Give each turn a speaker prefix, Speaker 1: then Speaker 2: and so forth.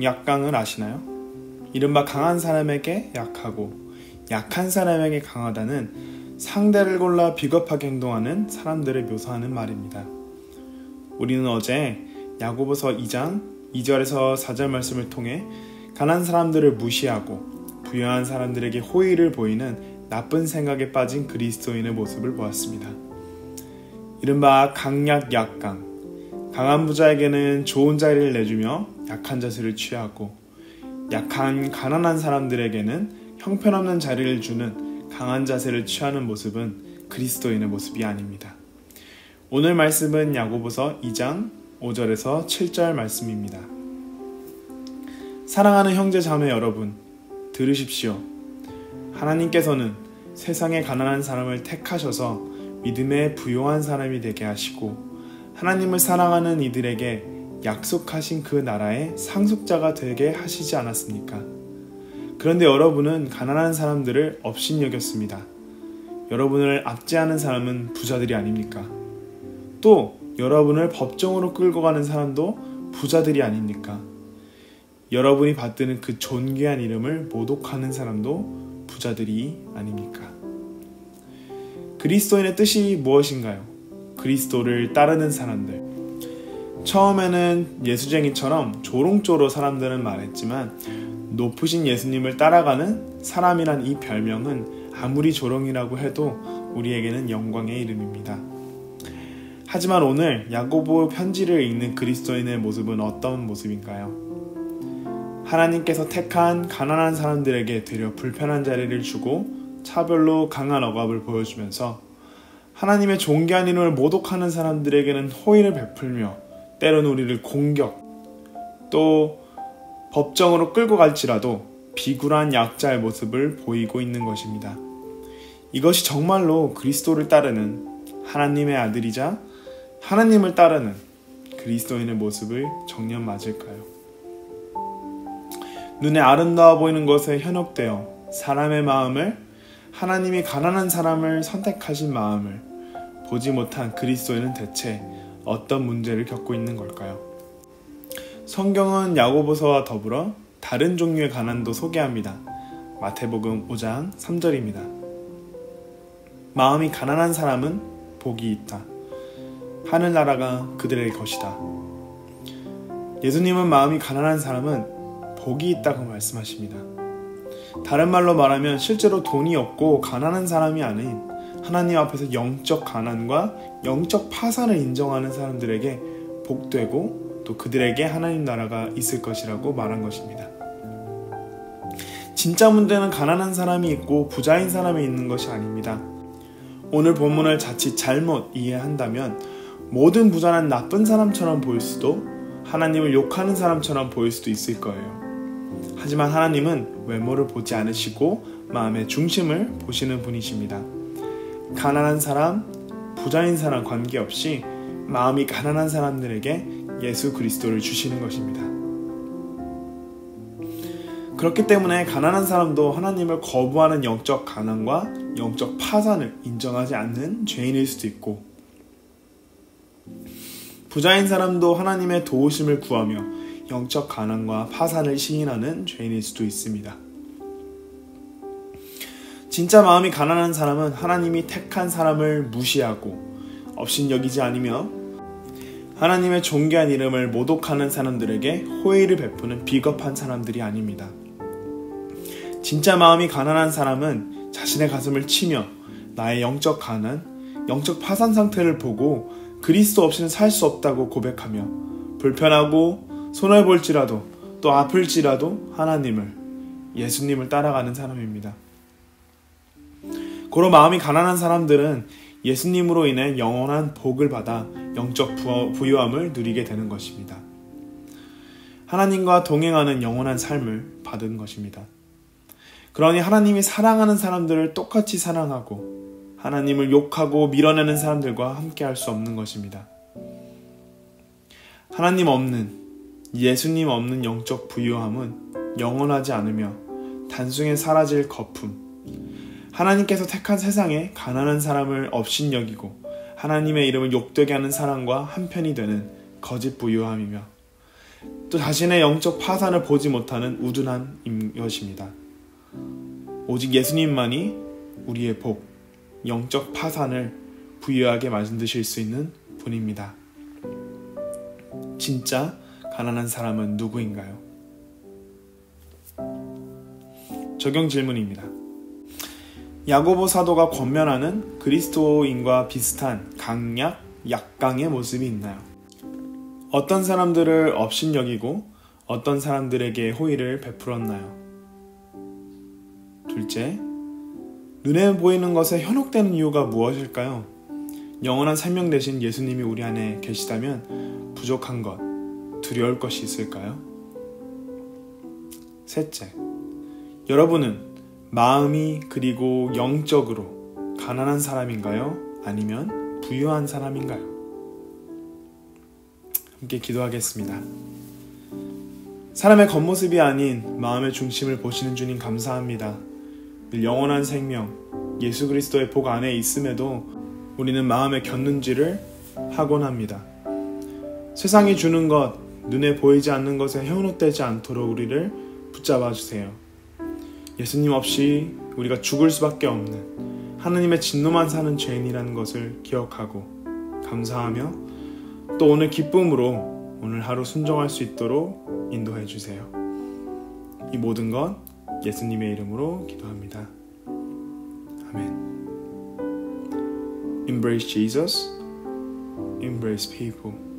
Speaker 1: 약강을 아시나요? 이른바 강한 사람에게 약하고 약한 사람에게 강하다는 상대를 골라 비겁하게 행동하는 사람들을 묘사하는 말입니다. 우리는 어제 야고보서 2장 2절에서 4절 말씀을 통해 가난한 사람들을 무시하고 부유한 사람들에게 호의를 보이는 나쁜 생각에 빠진 그리스도인의 모습을 보았습니다. 이른바 약강, 강한 부자에게는 좋은 자리를 내주며 약한 자세를 취하고 약한 가난한 사람들에게는 형편없는 자리를 주는 강한 자세를 취하는 모습은 그리스도인의 모습이 아닙니다. 오늘 말씀은 야고보서 2장 5절에서 7절 말씀입니다. 사랑하는 형제 자매 여러분, 들으십시오. 하나님께서는 세상의 가난한 사람을 택하셔서 믿음에 부요한 사람이 되게 하시고 하나님을 사랑하는 이들에게 약속하신 그 나라의 상속자가 되게 하시지 않았습니까? 그런데 여러분은 가난한 사람들을 업신여겼습니다. 여러분을 압제하는 사람은 부자들이 아닙니까? 또 여러분을 법정으로 끌고 가는 사람도 부자들이 아닙니까? 여러분이 받드는 그 존귀한 이름을 모독하는 사람도 부자들이 아닙니까? 그리스도인의 뜻이 무엇인가요? 그리스도를 따르는 사람들. 처음에는 예수쟁이처럼 조롱조로 사람들은 말했지만 높으신 예수님을 따라가는 사람이란 이 별명은 아무리 조롱이라고 해도 우리에게는 영광의 이름입니다. 하지만 오늘 야고보 편지를 읽는 그리스도인의 모습은 어떤 모습인가요? 하나님께서 택한 가난한 사람들에게 되려 불편한 자리를 주고 차별로 강한 억압을 보여주면서 하나님의 존귀한 이름을 모독하는 사람들에게는 호의를 베풀며 때로는 우리를 공격, 또 법정으로 끌고 갈지라도 비굴한 약자의 모습을 보이고 있는 것입니다. 이것이 정말로 그리스도를 따르는 하나님의 아들이자 하나님을 따르는 그리스도인의 모습을 정녕 맞을까요? 눈에 아름다워 보이는 것에 현혹되어 사람의 마음을, 하나님이 가난한 사람을 선택하신 마음을 보지 못한 그리스도인은 대체 어떤 문제를 겪고 있는 걸까요? 성경은 야고보서와 더불어 다른 종류의 가난도 소개합니다. 마태복음 5장 3절입니다. 마음이 가난한 사람은 복이 있다. 하늘나라가 그들의 것이다. 예수님은 마음이 가난한 사람은 복이 있다고 말씀하십니다. 다른 말로 말하면 실제로 돈이 없고 가난한 사람이 아닌 하나님 앞에서 영적 가난과 영적 파산을 인정하는 사람들에게 복되고 또 그들에게 하나님 나라가 있을 것이라고 말한 것입니다. 진짜 문제는 가난한 사람이 있고 부자인 사람이 있는 것이 아닙니다. 오늘 본문을 자칫 잘못 이해한다면 모든 부자는 나쁜 사람처럼 보일 수도 하나님을 욕하는 사람처럼 보일 수도 있을 거예요. 하지만 하나님은 외모를 보지 않으시고 마음의 중심을 보시는 분이십니다. 가난한 사람, 부자인 사람 관계없이 마음이 가난한 사람들에게 예수 그리스도를 주시는 것입니다. 그렇기 때문에 가난한 사람도 하나님을 거부하는 영적 가난과 영적 파산을 인정하지 않는 죄인일 수도 있고, 부자인 사람도 하나님의 도우심을 구하며 영적 가난과 파산을 시인하는 죄인일 수도 있습니다. 진짜 마음이 가난한 사람은 하나님이 택한 사람을 무시하고 업신여기지 않으며 하나님의 존귀한 이름을 모독하는 사람들에게 호의를 베푸는 비겁한 사람들이 아닙니다. 진짜 마음이 가난한 사람은 자신의 가슴을 치며 나의 영적 가난, 영적 파산 상태를 보고 그리스도 없이는 살 수 없다고 고백하며 불편하고 손해볼지라도 또 아플지라도 하나님을, 예수님을 따라가는 사람입니다. 고로 마음이 가난한 사람들은 예수님으로 인해 영원한 복을 받아 영적 부유함을 누리게 되는 것입니다. 하나님과 동행하는 영원한 삶을 받은 것입니다. 그러니 하나님이 사랑하는 사람들을 똑같이 사랑하고 하나님을 욕하고 밀어내는 사람들과 함께 할 수 없는 것입니다. 하나님 없는, 예수님 없는 영적 부유함은 영원하지 않으며 단숨에 사라질 거품, 하나님께서 택한 세상에 가난한 사람을 업신여기고 하나님의 이름을 욕되게 하는 사람과 한편이 되는 거짓 부유함이며 또 자신의 영적 파산을 보지 못하는 우둔한 것입니다. 오직 예수님만이 우리의 복, 영적 파산을 부유하게 만드실 수 있는 분입니다. 진짜 가난한 사람은 누구인가요? 적용 질문입니다. 야고보 사도가 권면하는 그리스도인과 비슷한 강약, 약강의 모습이 있나요? 어떤 사람들을 업신여기고 어떤 사람들에게 호의를 베풀었나요? 둘째, 눈에 보이는 것에 현혹되는 이유가 무엇일까요? 영원한 생명 되신 예수님이 우리 안에 계시다면 부족한 것, 두려울 것이 있을까요? 셋째, 여러분은 마음이 그리고 영적으로 가난한 사람인가요? 아니면 부유한 사람인가요? 함께 기도하겠습니다. 사람의 겉모습이 아닌 마음의 중심을 보시는 주님 감사합니다. 늘 영원한 생명, 예수 그리스도의 복 안에 있음에도 우리는 마음의 곁눈질을 하곤 합니다. 세상이 주는 것, 눈에 보이지 않는 것에 현혹되지 않도록 우리를 붙잡아 주세요. 예수님 없이 우리가 죽을 수밖에 없는 하느님의 진노만 사는 죄인이라는 것을 기억하고 감사하며 또 오늘 기쁨으로 오늘 하루 순종할 수 있도록 인도해 주세요. 이 모든 것 예수님의 이름으로 기도합니다. 아멘. Embrace Jesus, embrace people.